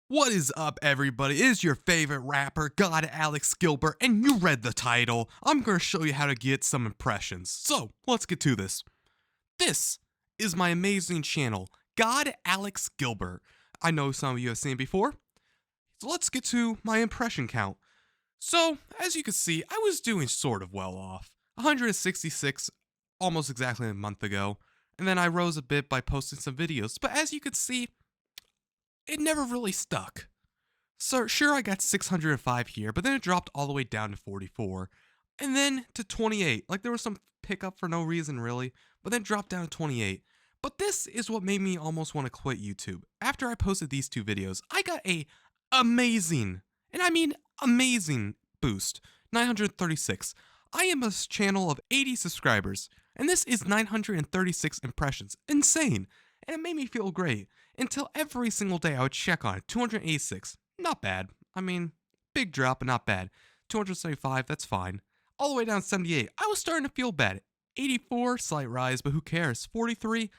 What is up, everybody? It is your favorite rapper, God Alex Gilbert, and you read the title. I'm going to show you how to get some impressions. So, let's get to this. This is my amazing channel, God Alex Gilbert. I know some of you have seen it before. So let's get to my impression count. So, as you can see, I was doing sort of well off. 166 almost exactly a month ago. And then I rose a bit by posting some videos. But as you can see, it never really stuck. So sure, I got 605 here, but then it dropped all the way down to 44. And then to 28. Like there was some pickup for no reason really, but then dropped down to 28. But this is what made me almost want to quit YouTube. After I posted these two videos, I got a amazing, and I mean amazing boost. 936. I am a channel of 80 subscribers, and this is 936 impressions. Insane. And it made me feel great. Until every single day I would check on it. 286. Not bad. I mean, big drop, but not bad. 275, that's fine. All the way down to 78. I was starting to feel bad. 84, slight rise, but who cares? 43,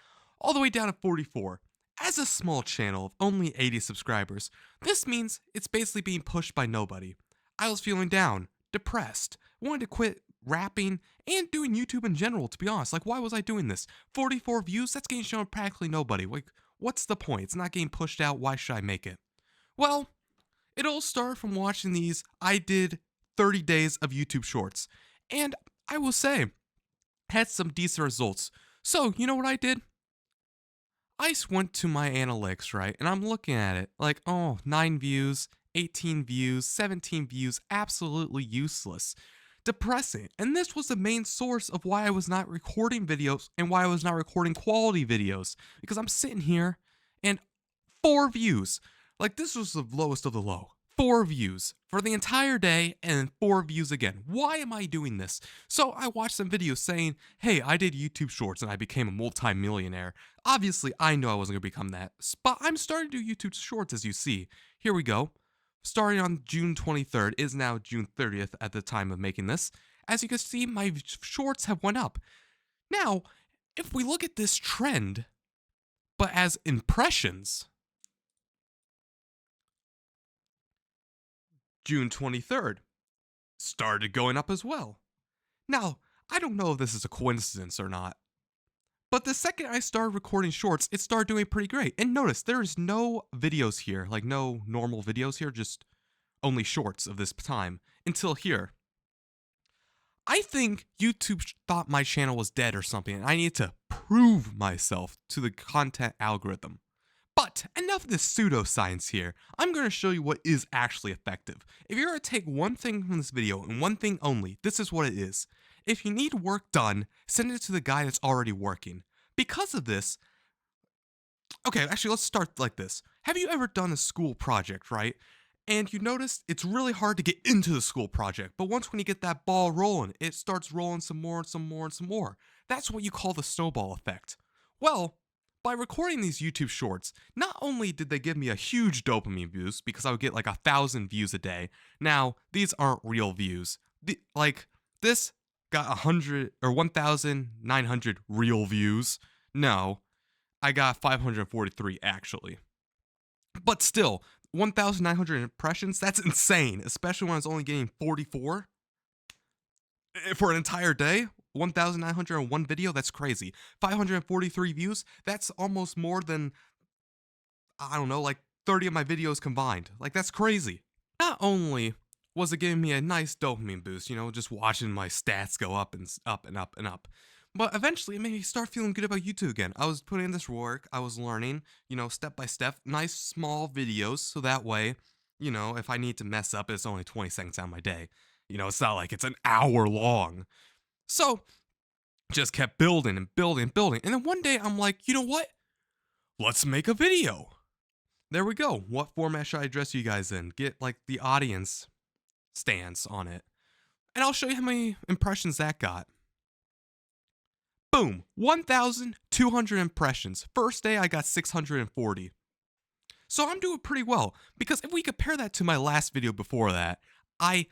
all the way down to 44. As a small channel of only 80 subscribers, this means it's basically being pushed by nobody. I was feeling down, depressed, wanted to quit rapping and doing YouTube in general, to be honest. Like, why was I doing this? 44 views? That's getting shown to practically nobody. Like, what's the point? It's not getting pushed out. Why should I make it? Well, it all started from watching these. I did 30 days of YouTube shorts, and I will say, had some decent results. So, you know what I did? I went to my analytics, right? And I'm looking at it like, oh, 9 views, 18 views, 17 views, absolutely useless. Depressing. And this was the main source of why I was not recording videos and why I was not recording quality videos. Because I'm sitting here and 4 views. Like, this was the lowest of the low. 4 views for the entire day and 4 views again. Why am I doing this? So I watched some videos saying, hey, I did YouTube shorts and I became a multi-millionaire. Obviously, I know I wasn't going to become that, but I'm starting to do YouTube shorts, as you see. Here we go. Starting on June 23rd, is now June 30th at the time of making this. As you can see, my shorts have went up. Now, if we look at this trend, but as impressions, June 23rd started going up as well. Now, I don't know if this is a coincidence or not, but the second I started recording shorts, it started doing pretty great. And notice, there is no videos here, like no normal videos here, just only shorts of this time, until here. I think YouTube thought my channel was dead or something, and I need to prove myself to the content algorithm. But enough of this pseudoscience here. I'm going to show you what is actually effective. If you're going to take one thing from this video and one thing only, this is what it is. If you need work done, send it to the guy that's already working. Because of this, okay, actually let's start like this. Have you ever done a school project, right? And you notice it's really hard to get into the school project, but once when you get that ball rolling, it starts rolling some more and some more and some more. That's what you call the snowball effect. Well, by recording these YouTube shorts, not only did they give me a huge dopamine boost because I would get like 1,000 views a day. Now, these aren't real views. This got 100 or 1,900 real views. No, I got 543 actually. But still, 1,900 impressions, that's insane, especially when I was only getting 44 for an entire day. 1,901 video, that's crazy. 543 views, that's almost more than, I don't know, like 30 of my videos combined. Like, that's crazy. Not only was it giving me a nice dopamine boost, just watching my stats go up and up and up and up, but eventually it made me start feeling good about YouTube again. I was putting in this work, I was learning, step by step, nice small videos, so that way, if I need to mess up, it's only 20 seconds out of my day. It's not like it's an hour long. So, just kept building and building and building. And then one day I'm like, you know what? Let's make a video. There we go. What format should I address you guys in? Get like the audience stance on it. And I'll show you how many impressions that got. Boom, 1,200 impressions. First day I got 640. So I'm doing pretty well, because if we compare that to my last video before that, I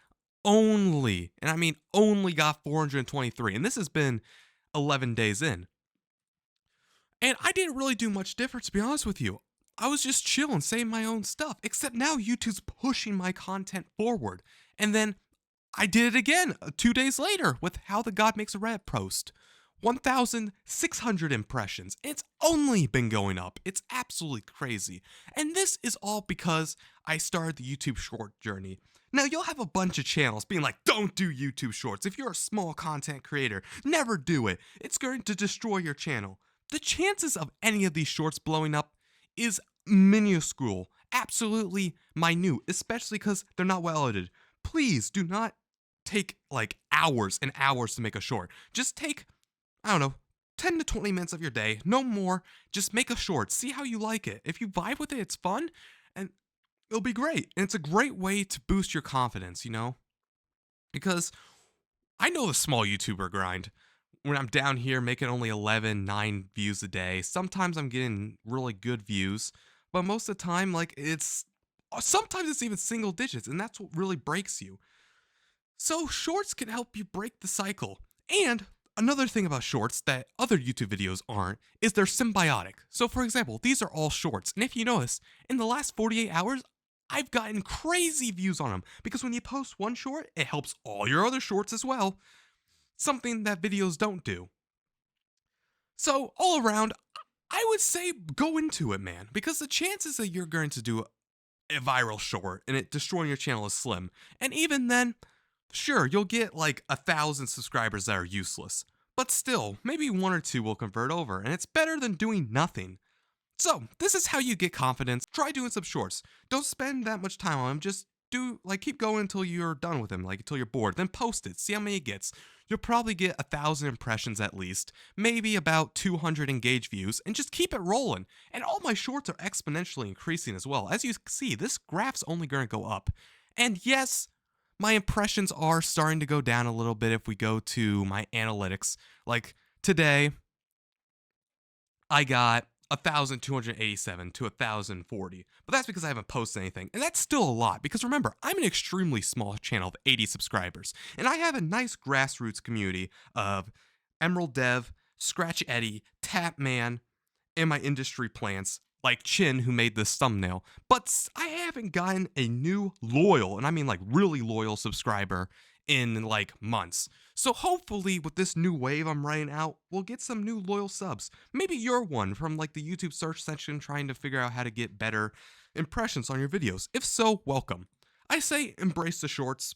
only, and I mean only, got 423, and this has been 11 days in. And I didn't really do much different, to be honest with you. I was just chilling, saying my own stuff. Except now YouTube's pushing my content forward. And then I did it again 2 days later with How the God Makes a Reddit post. 1,600 impressions. It's only been going up. It's absolutely crazy. And this is all because I started the YouTube short journey. Now, you'll have a bunch of channels being like, don't do YouTube shorts. If you're a small content creator, never do it. It's going to destroy your channel. The chances of any of these shorts blowing up is minuscule, absolutely minute, especially because they're not well edited. Please do not take like hours and hours to make a short. Just take, I don't know, 10 to 20 minutes of your day, no more. Just make a short, see how you like it. If you vibe with it, it's fun and it'll be great. And it's a great way to boost your confidence, because I know the small YouTuber grind. When I'm down here making only 11, 9 views a day, sometimes I'm getting really good views, but most of the time, sometimes it's even single digits, and that's what really breaks you. So shorts can help you break the cycle. And another thing about shorts that other YouTube videos aren't is they're symbiotic. So for example, these are all shorts. And if you notice, in the last 48 hours, I've gotten crazy views on them because when you post one short, it helps all your other shorts as well. Something that videos don't do. So all around, I would say go into it, man, because the chances that you're going to do a viral short and it destroying your channel is slim. And even then, sure, you'll get like 1,000 subscribers that are useless. But still, maybe one or two will convert over, and it's better than doing nothing. So, this is how you get confidence. Try doing some shorts. Don't spend that much time on them. Just keep going until you're done with them, until you're bored. Then post it. See how many it gets. You'll probably get 1,000 impressions at least, maybe about 200 engaged views, and just keep it rolling. And all my shorts are exponentially increasing as well. As you can see, this graph's only going to go up. And yes, my impressions are starting to go down a little bit if we go to my analytics. Like today, I got 1,287 to 1,040, but that's because I haven't posted anything, and that's still a lot because remember, I'm an extremely small channel of 80 subscribers, and I have a nice grassroots community of Emerald Dev, Scratch Eddie, Tapman, and my industry plants like Chin, who made this thumbnail, but I haven't gotten a new loyal, and I mean like really loyal subscriber in like months. So hopefully with this new wave I'm writing out, we'll get some new loyal subs. Maybe you're one from like the YouTube search section trying to figure out how to get better impressions on your videos. If so, welcome. I say embrace the shorts.